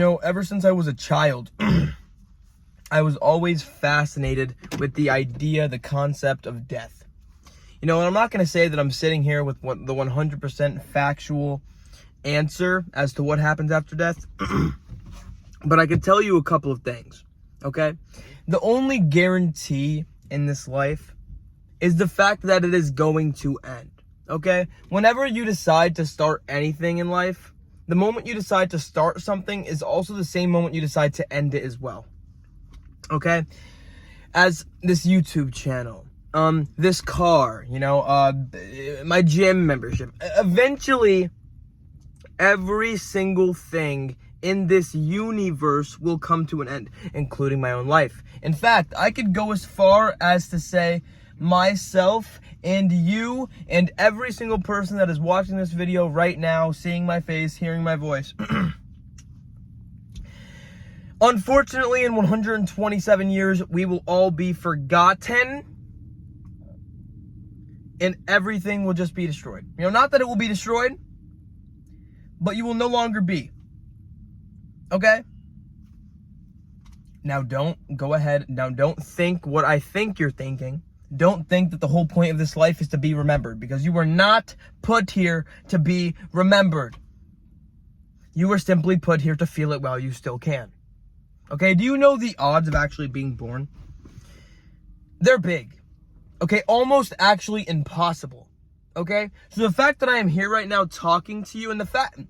Ever since I was a child, I was always fascinated with the idea, the concept of death. And I'm not going to say that I'm sitting here with the 100% factual answer as to what happens after death, but I can tell you a couple of things, okay? The only guarantee in this life is the fact that it is going to end, okay? Whenever you decide to start anything in life, the moment you decide to start something is also the same moment you decide to end it as well, okay? As this YouTube channel, this car, my gym membership, eventually every single thing in this universe will come to an end, including my own life. In fact, I could go as far as to say myself and you and every single person that is watching this video right now, seeing my face, hearing my voice. Unfortunately, in 127 years, we will all be forgotten and everything will just be destroyed. Not that it will be destroyed, but you will no longer be. Okay? Now don't go ahead. Now don't think what I think you're thinking. Don't think that the whole point of this life is to be remembered, because you were not put here to be remembered. You were simply put here to feel it while you still can. Okay? Do you know the odds of actually being born? They're big. Okay? Almost actually impossible. Okay? So the fact that I am here right now talking to you, and the fact,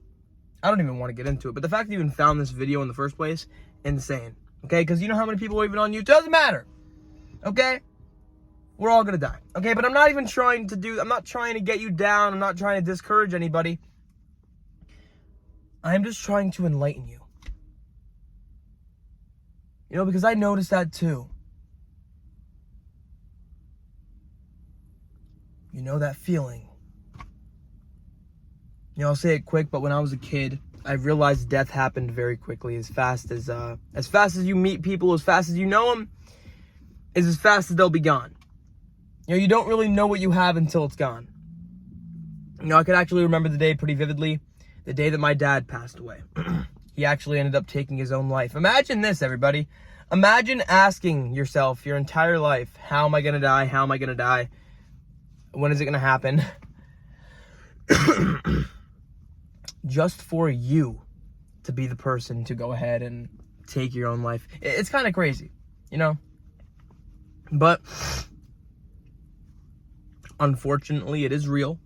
I don't even want to get into it, but the fact that you even found this video in the first place, insane. Okay? Because you know how many people are even on YouTube? Doesn't matter. Okay? We're all going to die. Okay? But I'm not even trying to get you down. I'm not trying to discourage anybody. I'm just trying to enlighten you. Because I noticed that too. That feeling. I'll say it quick, but when I was a kid, I realized death happened very quickly. As fast as you meet people, as fast as you know them, is as fast as they'll be gone. You don't really know what you have until it's gone. I could actually remember the day pretty vividly, the day that my dad passed away. He actually ended up taking his own life. Imagine this, everybody. Imagine asking yourself your entire life, how am I going to die? How am I going to die? When is it going to happen? Just for you to be the person to go ahead and take your own life. It's kind of crazy, But unfortunately, it is real.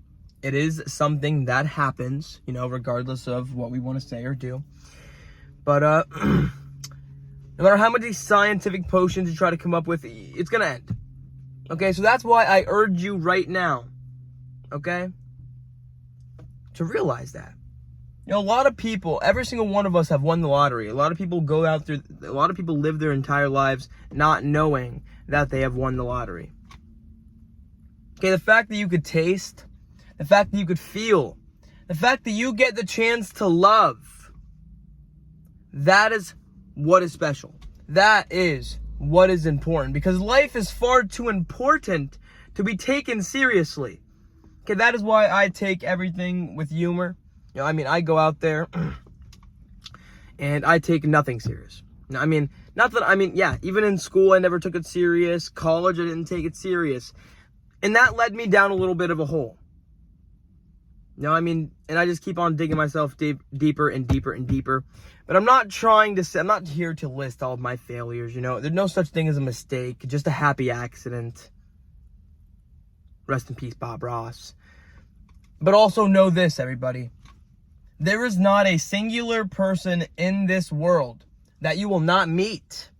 It is something that happens, regardless of what we want to say or do. But no matter how many scientific potions you try to come up with, it's going to end. Okay, so that's why I urge you right now, okay, to realize that. A lot of people, every single one of us have won the lottery. A lot of people live their entire lives not knowing that they have won the lottery. Okay, the fact that you could taste, the fact that you could feel, the fact that you get the chance to love, that is what is special. That is what is important, because life is far too important to be taken seriously. Okay, that is why I take everything with humor. I go out there and I take nothing serious. Even in school I never took it serious. College I didn't take it serious. And that led me down a little bit of a hole. And I just keep on digging myself deeper and deeper and deeper. But I'm not here to list all of my failures, There's no such thing as a mistake, just a happy accident. Rest in peace, Bob Ross. But also know this, everybody. There is not a singular person in this world that you will not meet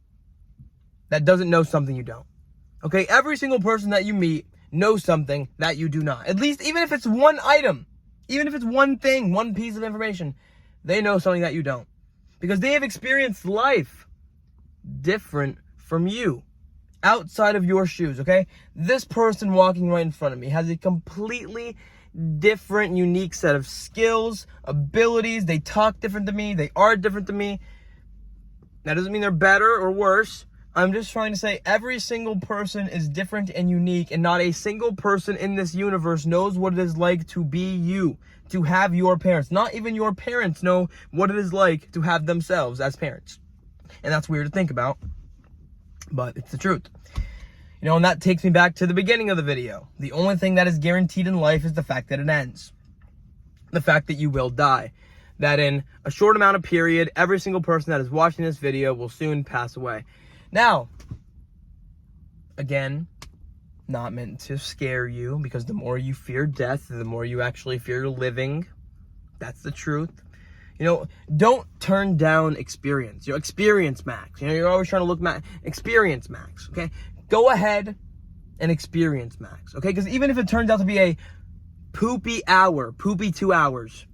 that doesn't know something you don't. Okay? Every single person that you meet knows something that you do not. At least, even if it's one item, even if it's one thing, one piece of information, they know something that you don't. Because they have experienced life different from you, outside of your shoes, okay? This person walking right in front of me has a completely different, unique set of skills, abilities. They talk different to me. They are different to me. That doesn't mean they're better or worse. I'm just trying to say every single person is different and unique, and not a single person in this universe knows what it is like to be you, to have your parents. Not even your parents know what it is like to have themselves as parents. And that's weird to think about, but it's the truth. And that takes me back to the beginning of the video. The only thing that is guaranteed in life is the fact that it ends. The fact that you will die. That in a short amount of period, every single person that is watching this video will soon pass away. Now, again, not meant to scare you, because the more you fear death, the more you actually fear living. That's the truth. Don't turn down experience. Experience max. You're always trying to look experience max, okay? Go ahead and experience max, okay? Because even if it turns out to be a poopy 2 hours,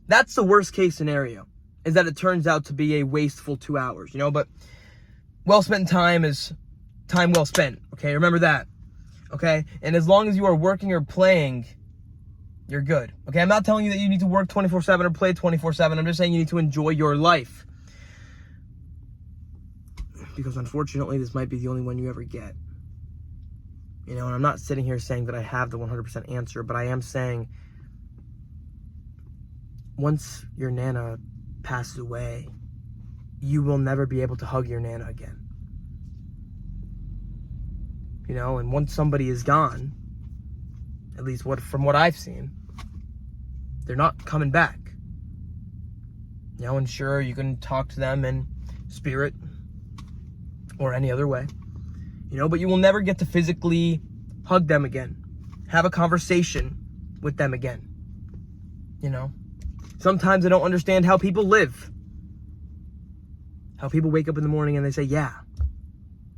that's the worst case scenario, is that it turns out to be a wasteful 2 hours, but well spent time is time well spent, okay? Remember that, okay? And as long as you are working or playing, you're good, okay? I'm not telling you that you need to work 24/7 or play 24/7. I'm just saying you need to enjoy your life. Because unfortunately, this might be the only one you ever get. And I'm not sitting here saying that I have the 100% answer, but I am saying once your Nana passes away, you will never be able to hug your Nana again. And once somebody is gone, at least from what I've seen, they're not coming back. And sure, you can talk to them in spirit or any other way, but you will never get to physically hug them again, have a conversation with them again. Sometimes I don't understand how people live, how people wake up in the morning and they say, yeah,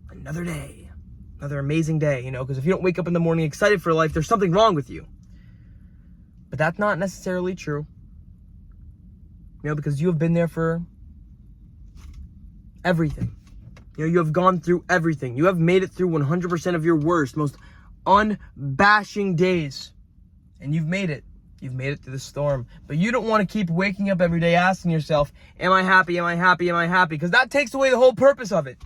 another day, another amazing day, because if you don't wake up in the morning excited for life, there's something wrong with you. But that's not necessarily true, because you have been there for everything. You have gone through everything. You have made it through 100% of your worst, most unbashing days. And you've made it. You've made it through the storm. But you don't want to keep waking up every day asking yourself, am I happy? Am I happy? Am I happy? Because that takes away the whole purpose of it.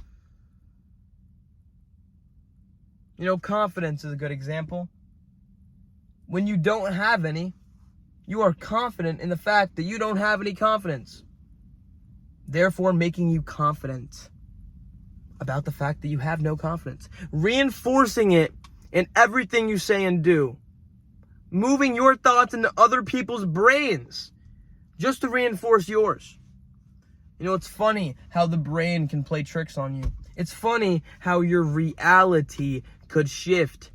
Confidence is a good example. When you don't have any, you are confident in the fact that you don't have any confidence. Therefore, making you confident about the fact that you have no confidence. Reinforcing it in everything you say and do. Moving your thoughts into other people's brains just to reinforce yours. It's funny how the brain can play tricks on you. It's funny how your reality could shift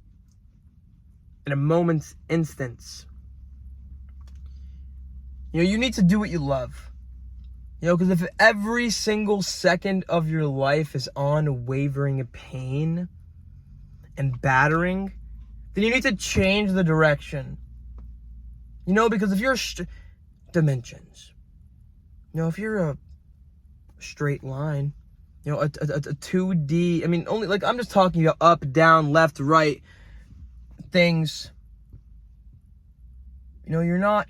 in a moment's instance. You need to do what you love. Because if every single second of your life is unwavering pain and battering, then you need to change the direction. Because if you're dimensions, if you're a straight line, a 2D, I'm just talking about up, down, left, right things. You're not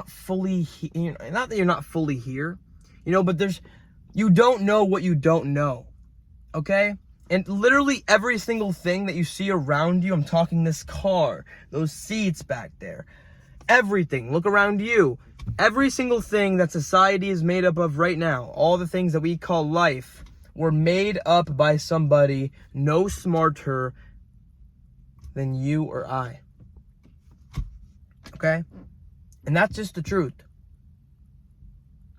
fully, not that you're not fully here, but you don't know what you don't know, okay? And literally every single thing that you see around you, I'm talking this car, those seats back there, everything, look around you. Every single thing that society is made up of right now, all the things that we call life, were made up by somebody no smarter than you or I. Okay? And that's just the truth.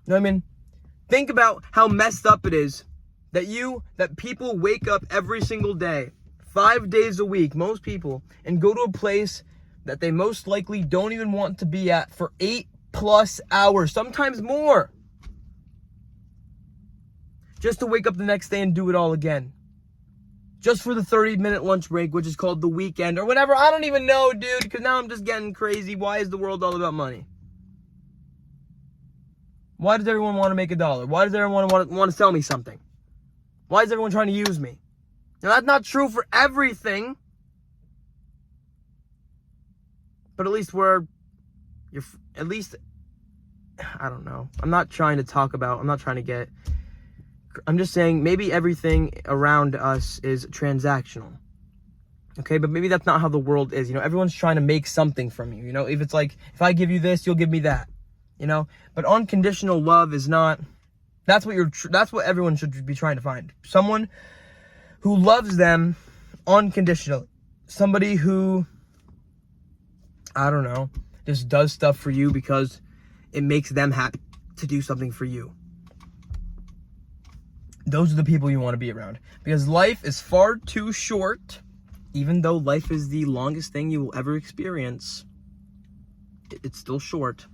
Think about how messed up it is that people wake up every single day, 5 days a week, most people, and go to a place that they most likely don't even want to be at for 8+ hours, sometimes more, just to wake up the next day and do it all again. Just for the 30-minute lunch break, which is called the weekend or whatever. I don't even know, dude, because now I'm just getting crazy. Why is the world all about money? Why does everyone want to make $1? Why does everyone want to sell me something? Why is everyone trying to use me? Now, that's not true for everything. But at least I don't know. I'm just saying maybe everything around us is transactional. Okay, but maybe that's not how the world is. Everyone's trying to make something from you. If it's like, if I give you this, you'll give me that. But unconditional love is not. That's what everyone should be trying to find. Someone who loves them unconditionally. Somebody who, I don't know, just does stuff for you because it makes them happy to do something for you. Those are the people you want to be around. Because life is far too short. Even though life is the longest thing you will ever experience, it's still short.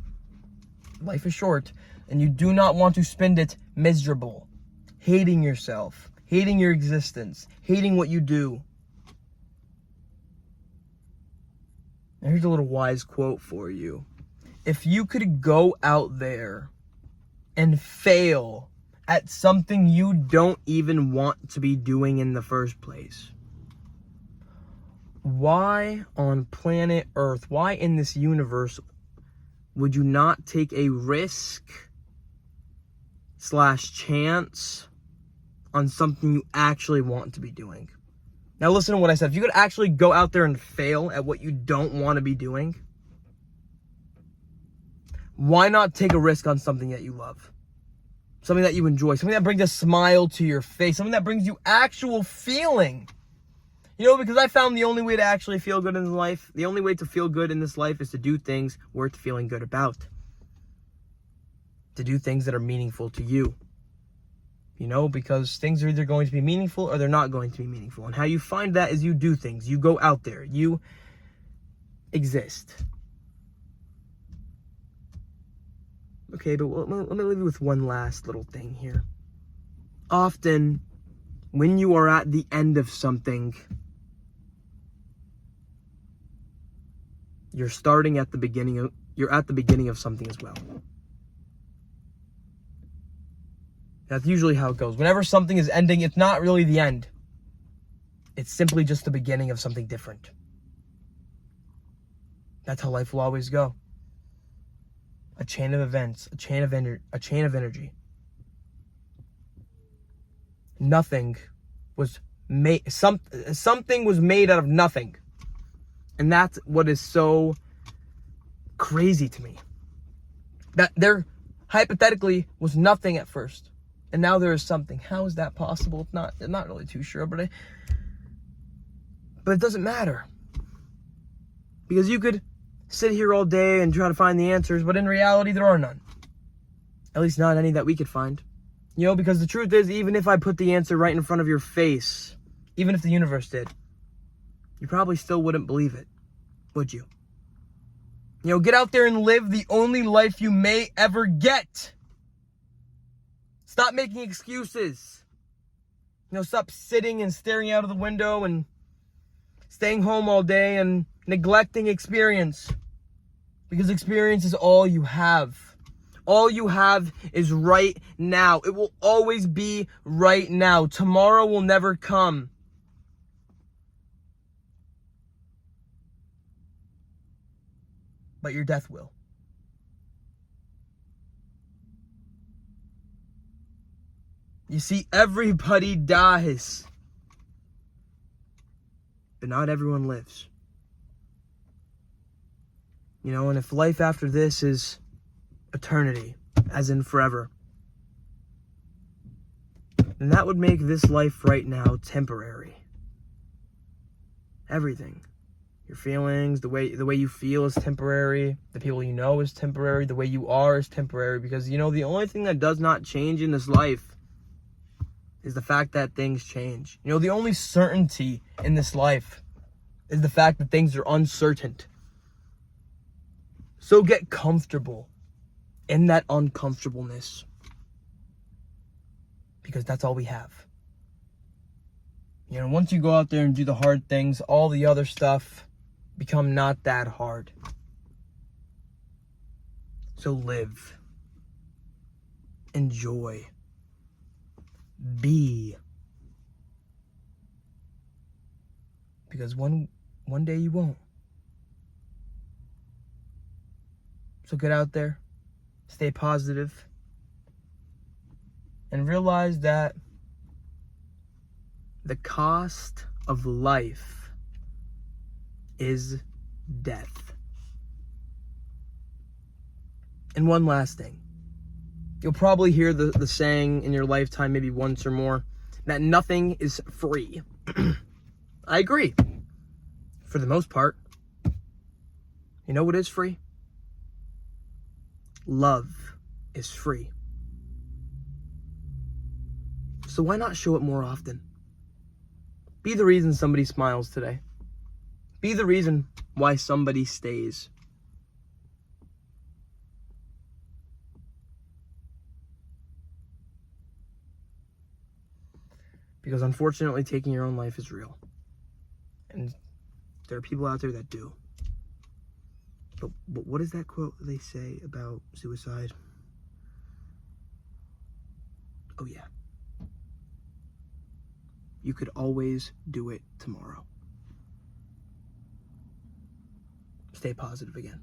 Life is short, and you do not want to spend it miserable, hating yourself, hating your existence, hating what you do. Now here's a little wise quote for you. If you could go out there and fail at something you don't even want to be doing in the first place, why on planet Earth, why in this universe would you not take a risk/chance on something you actually want to be doing? Now listen to what I said. If you could actually go out there and fail at what you don't want to be doing, why not take a risk on something that you love? Something that you enjoy, something that brings a smile to your face, something that brings you actual feeling. Because I found the only way to actually feel good in life, the only way to feel good in this life is to do things worth feeling good about. To do things that are meaningful to you. Because things are either going to be meaningful or they're not going to be meaningful. And how you find that is you do things. You go out there. You exist. Okay, but let me leave you with one last little thing here. Often, when you are at the end of something, you're at the beginning of something as well. That's usually how it goes. Whenever something is ending, it's not really the end. It's simply just the beginning of something different. That's how life will always go. A chain of events, a chain of energy. Nothing was made. Something was made out of nothing. And that's what is so crazy to me. That there hypothetically was nothing at first. And now there is something. How is that possible? I'm not really too sure, but it doesn't matter. Because you could sit here all day and try to find the answers, but in reality there are none. At least not any that we could find. Because the truth is, even if I put the answer right in front of your face, even if the universe did, you probably still wouldn't believe it, would you? Get out there and live the only life you may ever get. Stop making excuses. Stop sitting and staring out of the window and staying home all day and neglecting experience. Because experience is all you have. All you have is right now. It will always be right now. Tomorrow will never come. But your death will. You see, everybody dies. But not everyone lives. And if life after this is eternity, as in forever, then that would make this life right now temporary. Everything. Your feelings, the way you feel is temporary. The people you know is temporary. The way you are is temporary. Because, the only thing that does not change in this life is the fact that things change. The only certainty in this life is the fact that things are uncertain. So get comfortable in that uncomfortableness. Because that's all we have. Once you go out there and do the hard things, all the other stuff become not that hard. So live. Enjoy. Be. Because one day you won't. So get out there, stay positive, and realize that the cost of life is death. And one last thing. You'll probably hear the saying in your lifetime, maybe once or more, that nothing is free. I agree. For the most part. You know what is free? Love is free. So why not show it more often? Be the reason somebody smiles today. Be the reason why somebody stays. Because unfortunately, taking your own life is real. And there are people out there that do. But what is that quote they say about suicide? Oh yeah. You could always do it tomorrow. Stay positive again.